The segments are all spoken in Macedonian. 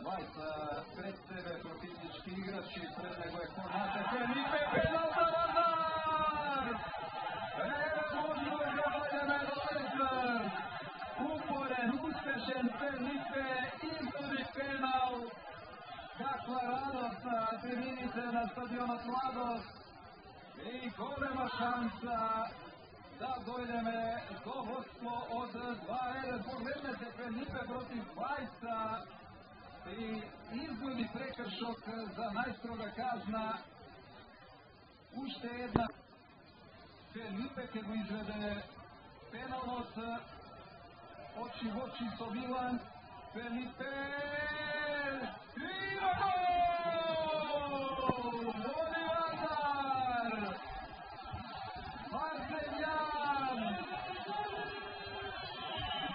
двајца пред себе противнички играчи, пред него е Конате, Фелипе, пенал за Вардар! Можно да ваѓаме Вардар! Упорен, успешен Фелипе, изгоди пенал! Каква радост на трибините на стадионот Младост! И голема шанса да дојдеме до водство од 2-1. Погледнете Фелипе против двајца и изгоди прекршок за најстрога казна. Уште една. Фелипе ќе го изведе пеналот очи в очи со Милан. Фелипе има гол! Води Вардар! Марсељан!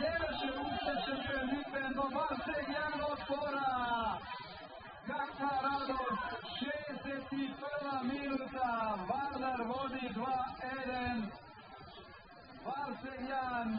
Не беше успешен Фелипе, но Марсељан отвора! Каква радост! 61 минута! Вардар води 2-1! Марсељан!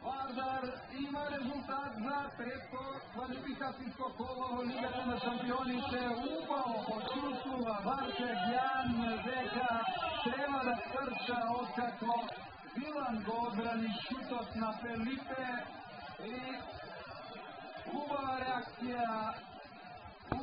Вардар има резултат за трето квалификацијско коло во Лигата на шампионите. Убаво почувствува Марсељан дека треба да трча откако Милан го одбрани шутот на Фелипе и убава реакција